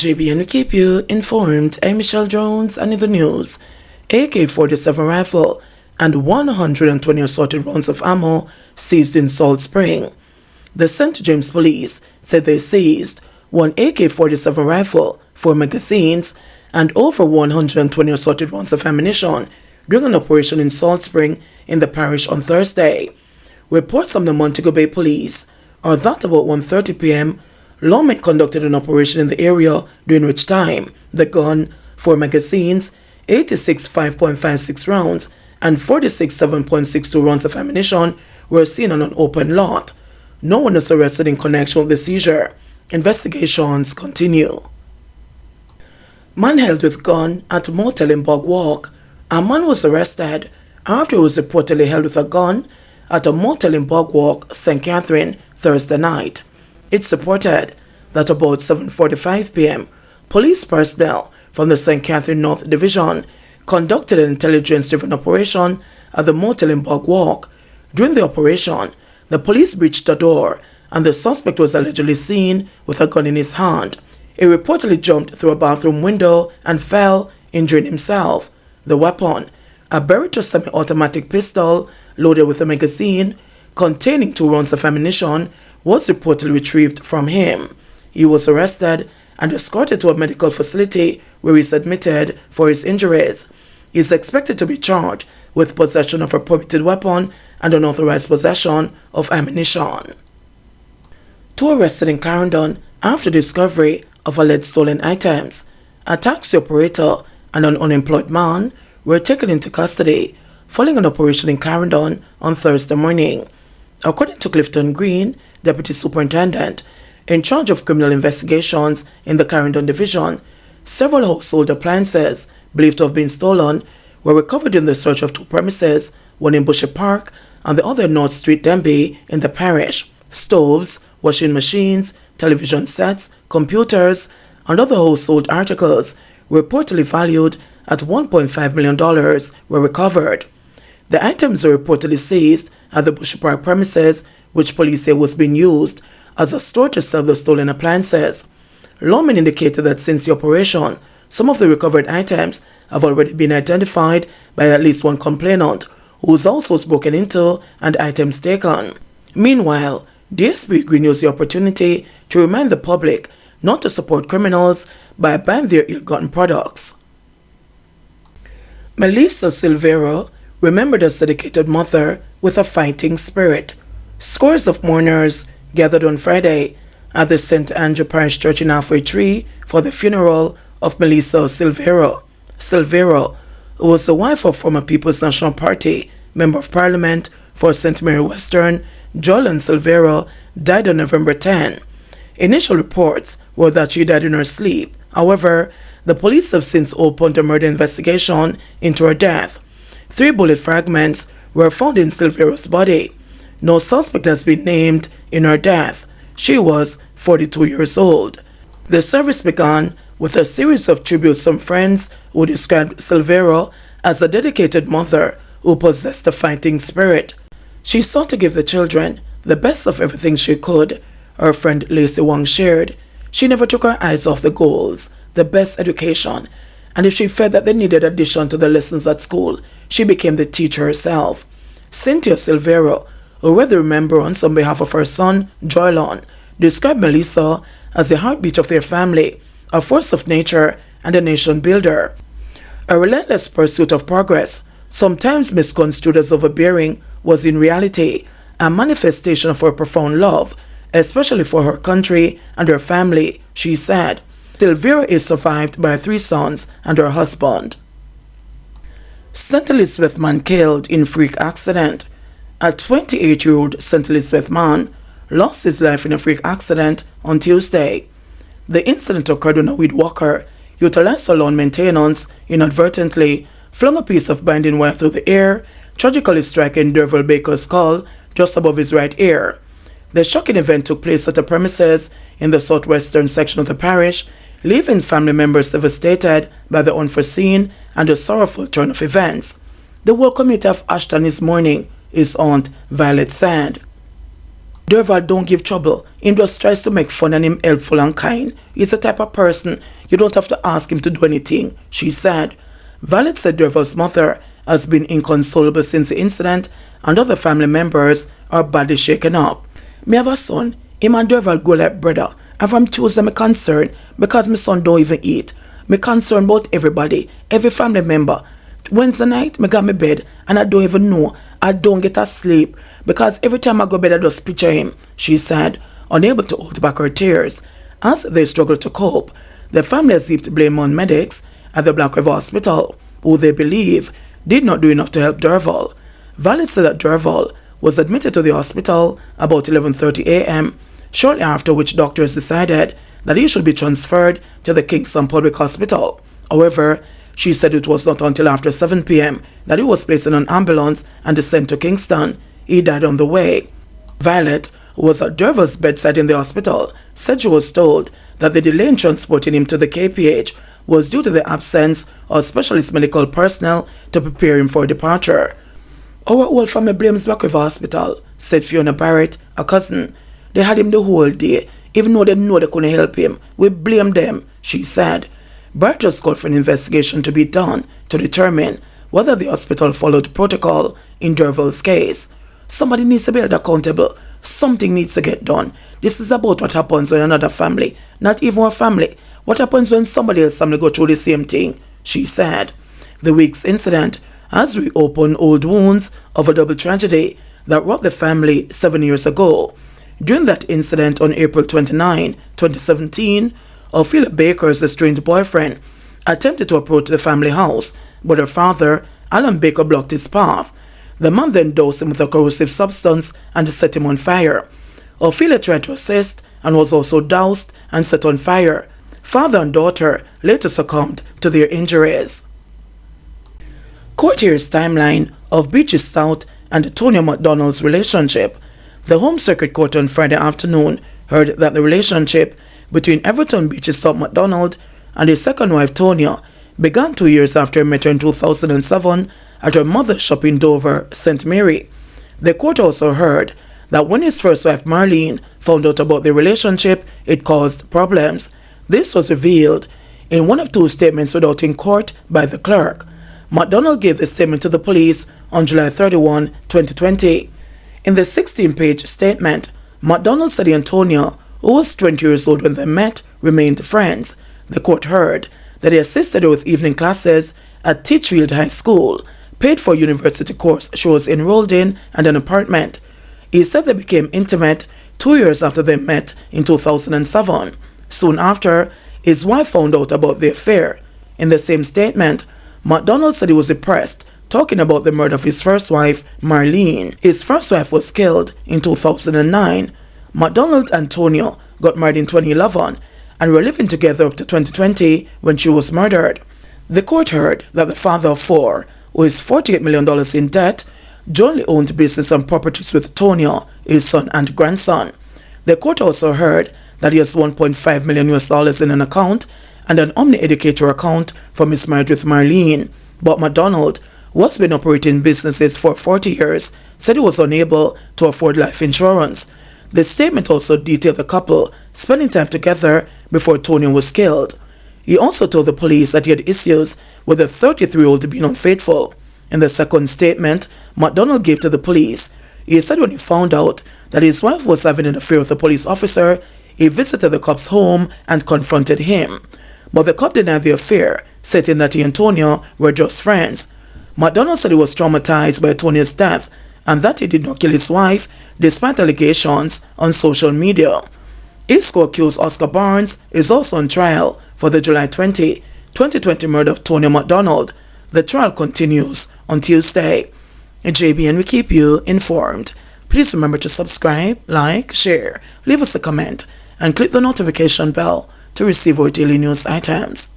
JBNN will keep you informed. I'm Michelle Jones, and in the news, AK-47 rifle and 120 assorted rounds of ammo seized in Salt Spring. The St. James Police said they seized one AK-47 rifle, 4 magazines, and over 120 assorted rounds of ammunition during an operation in Salt Spring in the parish on Thursday. Reports from the Montego Bay Police are that about 1:30 p.m., lawmen conducted an operation in the area, during which time the gun, 4 magazines, 86 5.56 rounds, and 46 7.62 rounds of ammunition were seen on an open lot. No one was arrested in connection with the seizure. Investigations continue. Man held with gun at motel in Bog Walk. A man was arrested after he was reportedly held with a gun at a motel in Bog Walk, St. Catherine, Thursday night. It's reported that about 7:45 p.m., police personnel from the St. Catherine North Division conducted an intelligence-driven operation at the motel in Bog Walk. During the operation, the police breached the door and the suspect was allegedly seen with a gun in his hand. He reportedly jumped through a bathroom window and fell, injuring himself. The weapon, a Beretta semi-automatic pistol loaded with a magazine containing 2 rounds of ammunition, was reportedly retrieved from him. He was arrested and escorted to a medical facility where he is admitted for his injuries. He is expected to be charged with possession of a prohibited weapon and unauthorized possession of ammunition. 2 arrested in Clarendon after discovery of alleged stolen items. A taxi operator and an unemployed man were taken into custody following an operation in Clarendon on Thursday morning. According to Clifton Green, Deputy Superintendent in charge of criminal investigations in the Clarendon Division, several household appliances believed to have been stolen were recovered in the search of 2 premises, one in Bushy Park and the other in North Street, Denby, in the parish. Stoves, washing machines, television sets, computers, and other household articles reportedly valued at $1.5 million were recovered. The items were reportedly seized at the Bushy Park premises, which police say was being used as a store to sell the stolen appliances. Lawmen indicated that since the operation, some of the recovered items have already been identified by at least one complainant, whose house was broken into and items taken. Meanwhile, DSP Green used the opportunity to remind the public not to support criminals by buying their ill-gotten products. Melissa Silvero remembered as a dedicated mother with a fighting spirit. Scores of mourners gathered on Friday at the St. Andrew Parish Church in Halfway Tree for the funeral of Melissa Silvero. Silvero, who was the wife of former People's National Party Member of Parliament for St. Mary Western, Joylan Silvero, died on November 10. Initial reports were that she died in her sleep. However, the police have since opened a murder investigation into her death. 3 bullet fragments were found in Silvero's body. No suspect has been named in her death. She was 42 years old. The service began with a series of tributes from friends who described Silvero as a dedicated mother who possessed a fighting spirit. She sought to give the children the best of everything she could, her friend Lacey Wong shared. She never took her eyes off the goals, the best education, and if she felt that they needed addition to the lessons at school, she became the teacher herself. Cynthia Silvero, who read the remembrance on behalf of her son, Joylan, described Melissa as the heartbeat of their family, a force of nature and a nation builder. A relentless pursuit of progress, sometimes misconstrued as overbearing, was in reality a manifestation of her profound love, especially for her country and her family, she said. Silvero is survived by 3 sons and her husband. St. Elizabeth man killed in freak accident. A 28-year-old St. Elizabeth man lost his life in a freak accident on Tuesday. The incident occurred when a weed walker utilized a lawn maintenance inadvertently flung a piece of binding wire through the air, tragically striking Derval Baker's skull just above his right ear. The shocking event took place at a premises in the southwestern section of the parish, leaving family members devastated by the unforeseen and the sorrowful turn of events. The whole community of Ashton is mourning, his aunt Violet said. Derval don't give trouble. He just tries to make fun and him helpful and kind. He's the type of person you don't have to ask him to do anything, she said. Violet said Derval's mother has been inconsolable since the incident and other family members are badly shaken up. Me have a son. Him and Derval go like brother. And from Tuesday me concerned because my son don't even eat. Me concerned about everybody, every family member. Wednesday night, me got my bed and I don't even know. I don't get a sleep because every time I go bed I just picture him, she said, unable to hold back her tears. As they struggle to cope, the family has heaped blame on medics at the Black River Hospital, who they believe did not do enough to help Derval. Violet said that Derval was admitted to the hospital about 11:30 a.m., shortly after which doctors decided that he should be transferred to the Kingston Public Hospital. However, she said it was not until after 7 p.m. that he was placed in an ambulance and sent to Kingston. He died on the way. Violet, who was at Derval's bedside in the hospital, said she was told that the delay in transporting him to the KPH was due to the absence of specialist medical personnel to prepare him for departure. Our whole family blames Black River Hospital, said Fiona Barrett, a cousin. They had him the whole day, even though they know they couldn't help him. We blame them, she said. Barrett has called for an investigation to be done to determine whether the hospital followed protocol in Derval's case. Somebody needs to be held accountable. Something needs to get done. This is about what happens when another family, not even our family, what happens when somebody else's family go through the same thing, she said. The week's incident has reopened old wounds of a double tragedy that robbed the family 7 years ago. During that incident on April 29, 2017, Ophelia Baker's estranged boyfriend attempted to approach the family house, but her father, Alan Baker, blocked his path. The man then dosed him with a corrosive substance and set him on fire. Ophelia tried to assist and was also doused and set on fire. Father and daughter later succumbed to their injuries. Court hears timeline of Beaches South and Tonio McDonald's relationship. The Home Circuit Court on Friday afternoon heard that the relationship between Everton Beaches South McDonald and his second wife Tonio began 2 years after he met her in 2007 at her mother's shop in Dover, St. Mary. The court also heard that when his first wife Marlene found out about the relationship, it caused problems. This was revealed in one of two statements read out in court by the clerk. McDonald gave the statement to the police on July 31, 2020. In the 16-page statement, McDonald said he and Tonio, who was 20 years old when they met, remained friends. The court heard that he assisted her with evening classes at Teachfield High School, paid for a university course she was enrolled in, and an apartment. He said they became intimate 2 years after they met in 2007. Soon after, his wife found out about the affair. In the same statement, McDonald said he was depressed, talking about the murder of his first wife, Marlene. His first wife was killed in 2009. McDonald and Tonio got married in 2011 and were living together up to 2020 when she was murdered. The court heard that the father of four, who is $48 million in debt, jointly owned business and properties with Tonio, his son and grandson. The court also heard that he has $1.5 million in an account and an Omni Educator account from his marriage with Marlene. But McDonald, who has been operating businesses for 40 years, said he was unable to afford life insurance. The statement also detailed the couple spending time together before Tonio was killed. He also told the police that he had issues with the 33-year-old being unfaithful. In the second statement McDonald gave to the police, he said when he found out that his wife was having an affair with a police officer, he visited the cop's home and confronted him. But the cop denied the affair, stating that he and Tonio were just friends. McDonald said he was traumatized by Tonio's death and that he did not kill his wife despite allegations on social media. His co-accused Oscar Barnes is also on trial for the July 20, 2020 murder of Tonio McDonald. The trial continues on Tuesday. In JBN, we keep you informed. Please remember to subscribe, like, share, leave us a comment, and click the notification bell to receive our daily news items.